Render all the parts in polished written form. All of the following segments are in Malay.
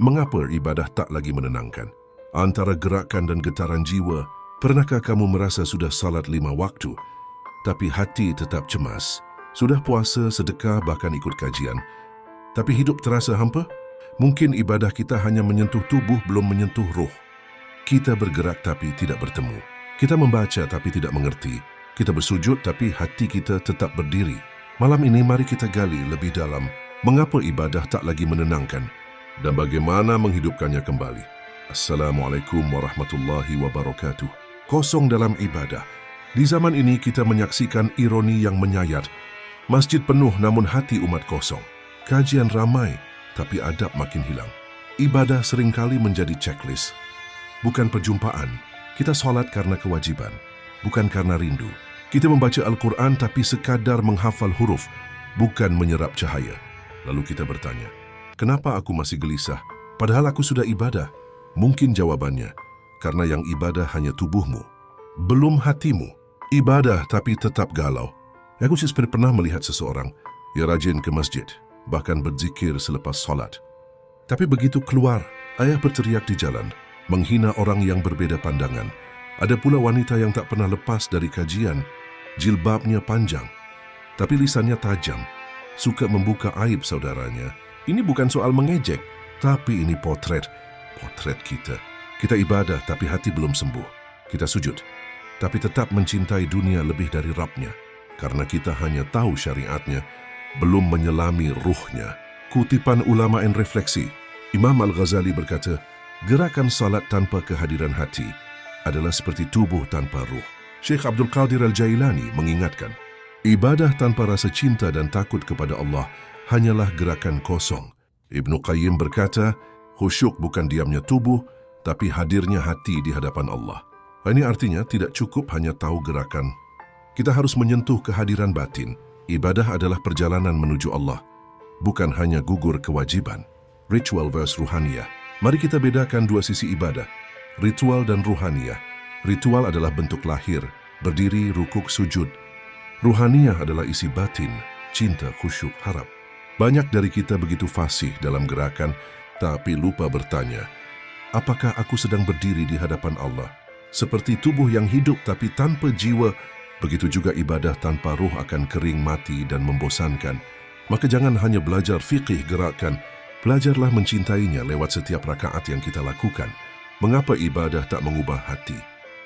Mengapa ibadah tak lagi menenangkan? Antara gerakan dan getaran jiwa, pernahkah kamu merasa sudah salat 5 waktu, tapi hati tetap cemas? Sudah puasa, sedekah, bahkan ikut kajian, tapi hidup terasa hampa? Mungkin ibadah kita hanya menyentuh tubuh, belum menyentuh roh. Kita bergerak tapi tidak bertemu. Kita membaca tapi tidak mengerti. Kita bersujud tapi hati kita tetap berdiri. Malam ini mari kita gali lebih dalam mengapa ibadah tak lagi menenangkan dan bagaimana menghidupkannya kembali. Assalamualaikum warahmatullahi wabarakatuh. Kosong dalam ibadah. Di zaman ini kita menyaksikan ironi yang menyayat. Masjid penuh namun hati umat kosong. Kajian ramai tapi adab makin hilang. Ibadah seringkali menjadi checklist. Bukan perjumpaan. Kita solat karena kewajiban, bukan karena rindu. Kita membaca Al-Quran tapi sekadar menghafal huruf, bukan menyerap cahaya. Lalu kita bertanya, kenapa aku masih gelisah? Padahal aku sudah ibadah. Mungkin jawabannya, karena yang ibadah hanya tubuhmu, belum hatimu. Ibadah tapi tetap galau. Aku seperti pernah melihat seseorang yang rajin ke masjid, bahkan berzikir selepas solat. Tapi begitu keluar, ayah berteriak di jalan, menghina orang yang berbeda pandangan. Ada pula wanita yang tak pernah lepas dari kajian, jilbabnya panjang, tapi lisannya tajam, suka membuka aib saudaranya. Ini bukan soal mengejek, tapi ini potret kita. Kita ibadah tapi hati belum sembuh. Kita sujud, tapi tetap mencintai dunia lebih dari Rabbnya. Karena kita hanya tahu syariatnya, belum menyelami ruhnya. Kutipan ulama and refleksi, Imam Al-Ghazali berkata, gerakan salat tanpa kehadiran hati adalah seperti tubuh tanpa ruh. Syekh Abdul Qadir Al-Jailani mengingatkan, ibadah tanpa rasa cinta dan takut kepada Allah hanyalah gerakan kosong. Ibnu Qayyim berkata, khusyuk bukan diamnya tubuh, tapi hadirnya hati di hadapan Allah. Ini artinya tidak cukup hanya tahu gerakan. Kita harus menyentuh kehadiran batin. Ibadah adalah perjalanan menuju Allah, bukan hanya gugur kewajiban. Ritual versus ruhaniyah. Mari kita bedakan dua sisi ibadah, ritual dan ruhaniyah. Ritual adalah bentuk lahir, berdiri, rukuk, sujud. Ruhaniyah adalah isi batin, cinta, khusyuk, harap. Banyak dari kita begitu fasih dalam gerakan, tapi lupa bertanya, apakah aku sedang berdiri di hadapan Allah? Seperti tubuh yang hidup tapi tanpa jiwa, begitu juga ibadah tanpa ruh akan kering, mati, dan membosankan. Maka jangan hanya belajar fiqih gerakan, belajarlah mencintainya lewat setiap rakaat yang kita lakukan. Mengapa ibadah tak mengubah hati?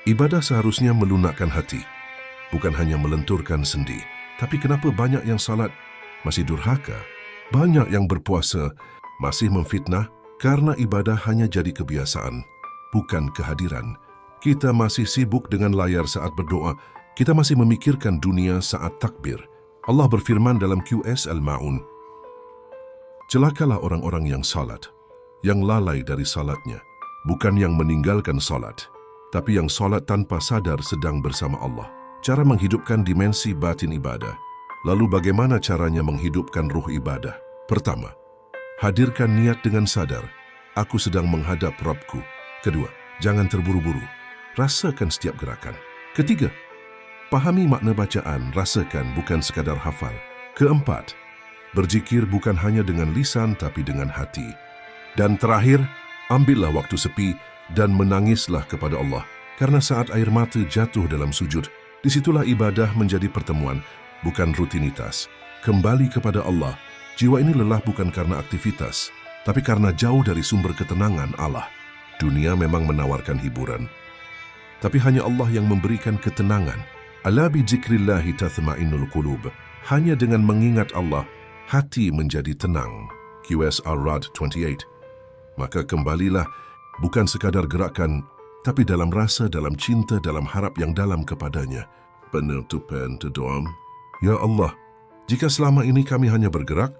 Ibadah seharusnya melunakkan hati, bukan hanya melenturkan sendi. Tapi kenapa banyak yang salat masih durhaka? Banyak yang berpuasa masih memfitnah karena ibadah hanya jadi kebiasaan, bukan kehadiran. Kita masih sibuk dengan layar saat berdoa. Kita masih memikirkan dunia saat takbir. Allah berfirman dalam QS Al-Ma'un, celakalah orang-orang yang salat, yang lalai dari salatnya, bukan yang meninggalkan salat, tapi yang salat tanpa sadar sedang bersama Allah. Cara menghidupkan dimensi batin ibadah. Lalu bagaimana caranya menghidupkan ruh ibadah? Pertama, hadirkan niat dengan sadar, aku sedang menghadap Rabbku. Kedua, jangan terburu-buru, rasakan setiap gerakan. Ketiga, pahami makna bacaan, rasakan bukan sekadar hafal. Keempat, berzikir bukan hanya dengan lisan tapi dengan hati. Dan terakhir, ambillah waktu sepi dan menangislah kepada Allah. Karena saat air mata jatuh dalam sujud, disitulah ibadah menjadi pertemuan, bukan rutinitas. Kembali kepada Allah, jiwa ini lelah bukan karena aktivitas, tapi karena jauh dari sumber ketenangan Allah. Dunia memang menawarkan hiburan, tapi hanya Allah yang memberikan ketenangan. Ala bi dzikrillahi tatma'innul qulub. Hanya dengan mengingat Allah, hati menjadi tenang. QS Ar-Rad 28. Maka kembalilah, bukan sekadar gerakan, tapi dalam rasa, dalam cinta, dalam harap yang dalam kepadanya. Penutupan doa. Ya Allah, jika selama ini kami hanya bergerak,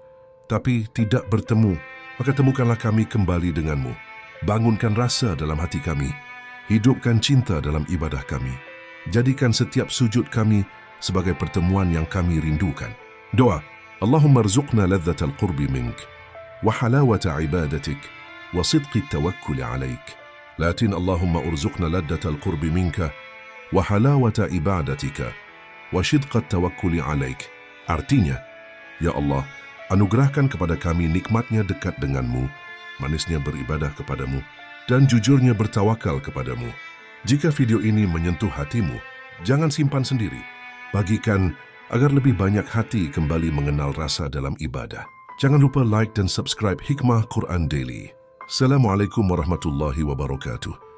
tapi tidak bertemu, maka temukanlah kami kembali denganmu. Bangunkan rasa dalam hati kami. Hidupkan cinta dalam ibadah kami. Jadikan setiap sujud kami sebagai pertemuan yang kami rindukan. Doa, Allahumma rzuqna ladzatal qurbi mink, wa halawata ibadatik, wa sidqi tawakkuli alaik. Lakin Allahumma urzuqna ladzatal qurbi minka, wa halawata ibadatika, wa sidqa tawakkuli alaik. Artinya, ya Allah, anugerahkan kepada kami nikmatnya dekat denganmu, manisnya beribadah kepadamu, dan jujurnya bertawakal kepadamu. Jika video ini menyentuh hatimu, jangan simpan sendiri. Bagikan agar lebih banyak hati kembali mengenal rasa dalam ibadah. Jangan lupa like dan subscribe Hikmah Quran Daily. Assalamualaikum warahmatullahi wabarakatuh.